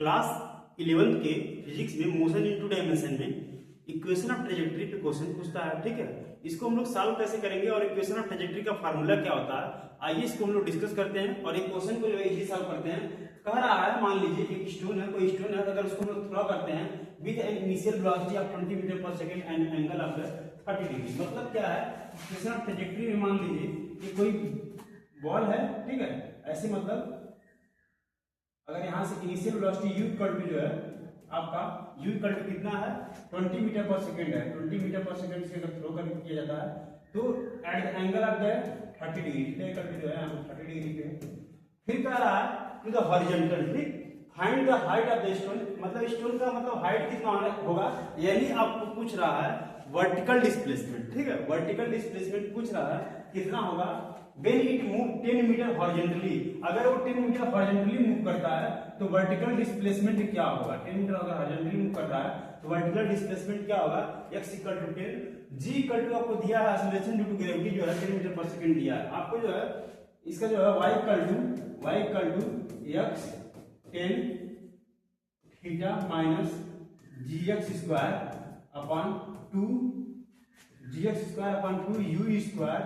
Class 11th के physics में motion into dimension में इक्वेशन ऑफ ट्रेजेक्टरी पे क्वेश्चन पूछता है। ठीक है, इसको हम लोग सॉल्व कैसे करेंगे और इक्वेशन ऑफ ट्रेजेक्टरी का फार्मूला क्या होता है, आइए इसको हम लोग डिस्कस करते हैं और एक क्वेश्चन को जो है इजी सॉल्व करते हैं। कह रहा है, मान लीजिए एक स्टोन है, कोई स्टोन है, अगर उसको हम लोग थ्रो करते हैं with an initial velocity of 20 metre per second and angle of 30 degree. मतलब क्या है, इक्वेशन ऑफ ट्रेजेक्टरी में मान लीजिए कि कोई बॉल है, ठीक है, ऐसे मतलब अगर यहाँ से initial velocity u equal to जो है आपका u इक्वल टू कितना है 20 मीटर पर सेकंड है, 20 मीटर पर सेकंड से अगर थ्रो कर किया जाता है तो at the angle of the 30 degree, equal to जो है 30 डिग्री पे। फिर कह रहा है टू द हॉरिजॉन्टल, ठीक, find the height of the stone. मतलब स्टोन का मतलब हाइट कितना होगा, यानी आपको पूछ रहा है वर्टिकल डिस्प्लेसमेंट। ठीक है, वर्टिकल डिस्प्लेसमेंट पूछ रहा है कितना होगा when it move 10 metre horizontally. अगर वो 10 मीटर हॉरिजॉन्टली मूव करता है तो वर्टिकल डिस्प्लेसमेंट क्या होगा, 10 मीटर अगर हॉरिजॉन्टली मूव कर रहा है तो वर्टिकल डिस्प्लेसमेंट क्या होगा, x equal to 10, g equal to आपको दिया है एक्सेलरेशन ड्यू टू ग्रेविटी जो है 10 मीटर पर सेकंड दिया है आपको, जो है इसका जो है y equal to x 10 theta minus gx square upon 2 gx square upon 2 u square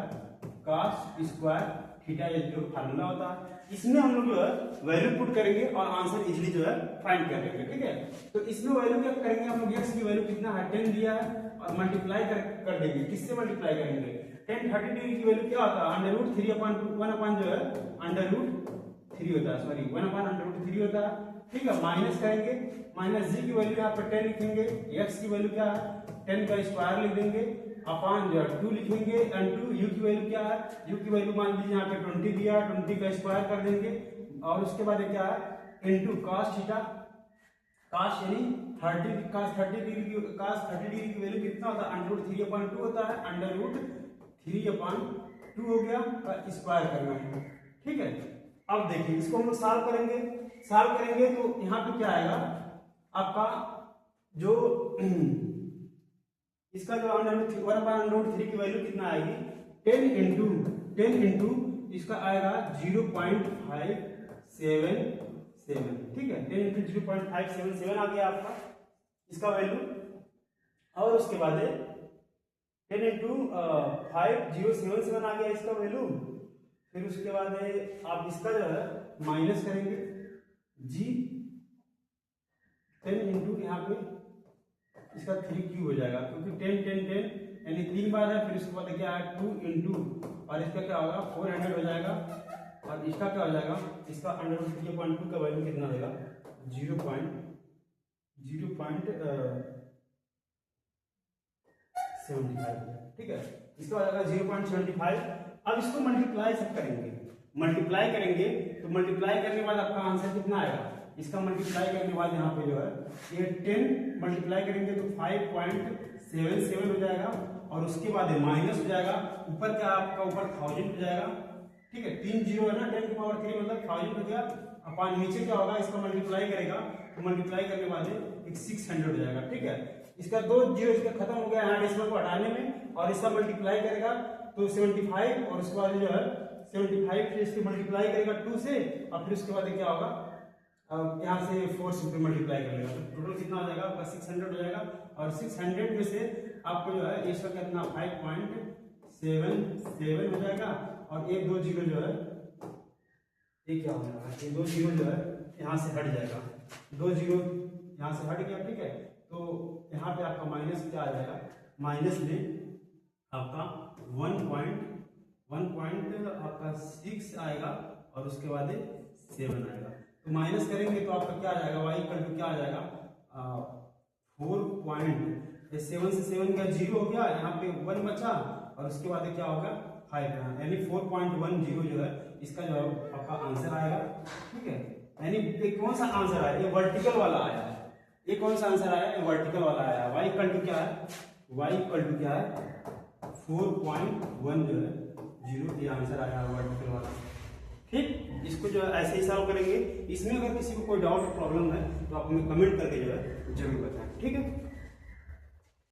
cos square theta, ये जो फार्मूला होता है। इसमें हम लोग जो है वैल्यू पुट करेंगे और आंसर इजीली जो है फाइंड कर लेंगे। ठीक है, तो इसमें वैल्यू क्या करेंगे हम लोग, x की वैल्यू कितना है 10 दिया है और मल्टीप्लाई कर देंगे। किससे मल्टीप्लाई करेंगे, 10 30 डिग्री की वैल्यू क्या होता है √3/2, 1 अपॉन जो है √3 होता है, सॉरी 1 अपॉन √3 होता है। ठीक है, माइनस करेंगे, माइनस g की वैल्यू यहाँ पर 10 लिखेंगे, x की वैल्यू क्या है 10 का स्क्वायर लिख देंगे, अपॉन जो 2 लिखेंगे एंड 2 u की वैल्यू क्या है, u की वैल्यू मान लीजिए यहाँ पे 20 दिया, 20 का स्क्वायर कर देंगे और उसके बाद क्या है इनटू cos थीटा, cos यानी 30 डिग्री की वैल्यू कितना होता है √3/2 होता है, √3/2 हो गया का स्क्वायर करना है। ठीक है, अब देखिए इसको हम लोग सॉल्व करेंगे तो यहाँ पे क्या आएगा आपका, जो इसका जो 1/√3 की वैल्यू कितना आएगी 10 इंटू इसका आएगा 0.577। ठीक है, 10 इंटू 0.577 आ गया आपका इसका वैल्यू, और उसके बाद 10 इंटू 5077 आ गया इसका वैल्यू। फिर उसके बाद आप इसका जो है माइनस करेंगे g 10 इंटू यहाँ पे इसका 3 क्यूब हो जाएगा, क्योंकि 10 यानी 3 बार है। फिर उसके बाद क्या है 2 इंटू और इसका क्या होगा 400 हो जाएगा, और इसका क्या हो जाएगा, इसका √3/2 का वैल्यू कितना होगा 0.75। ठीक है, इसका हो जाएगा 0.75। अब इसको मल्टीप्लाई सब करेंगे, मल्टीप्लाई तो मल्टीप्लाई करने के बाद आपका आंसर कितना आएगा, इसका मल्टीप्लाई करने के बाद यहाँ पे जो है ये 10 मल्टीप्लाई करेंगे तो 5.77 हो जाएगा, और उसके बाद माइनस हो जाएगा, ऊपर क्या आपका ऊपर 1000 हो जाएगा। ठीक है, 3 जीरो है ना, 10 की पावर 3 मतलब 1000 हो गया, अपॉन नीचे क्या होगा इसका मल्टीप्लाई करेगा तो मल्टीप्लाई करने के बाद एक 600 हो जाएगा। ठीक है, इसका 2 जीरो इसका खत्म हो गया यहाँ डेसिमल को हटाने में, और इसका मल्टीप्लाई करेगा तो 75, और उसके बाद जो है 75 से इसके मल्टीप्लाई करेगा 2 से, और फिर उसके बाद क्या होगा यहाँ से 4 से मल्टीप्लाई कर लेगा, तो टोटल कितना हो जाएगा आपका 600 हो जाएगा, और 600 में से आपको जो है इसका कितना 5.77 हो जाएगा, और एक 2 जीरो जो है ये क्या हो जाएगा, ये 2 जीरो जो है यहाँ से हट जाएगा, 2 जीरो यहाँ से हट गया। ठीक है, तो यहाँ पे आपका माइनस क्या आ जाएगा, माइनस में आपका 1.6 आएगा, और उसके बाद 7 आएगा। तो माइनस करेंगे तो आपका क्या आ जाएगा, y इक्वल टू क्या आ जाएगा 4.7 से 7 का 0 हो गया, यहाँ पे 1 बचा, और उसके बाद क्या होगा 5, यानी 4.10 जो है इसका जो आपका आंसर आएगा। ठीक है, यानी ये कौन सा आंसर आया, ये वर्टिकल वाला आया है, ये कौन सा आंसर आया, ये वर्टिकल वाला आया है। y इक्वल टू क्या है, y इक्वल टू क्या है 4.1 जो है 0, ये आंसर आया है वर्टिकल वाला। ठीक, इसको जो है ऐसे ही सॉल्व करेंगे। इसमें अगर किसी को कोई डाउट प्रॉब्लम है तो आप हमें कमेंट करके जो है जरूर बताएं। ठीक है।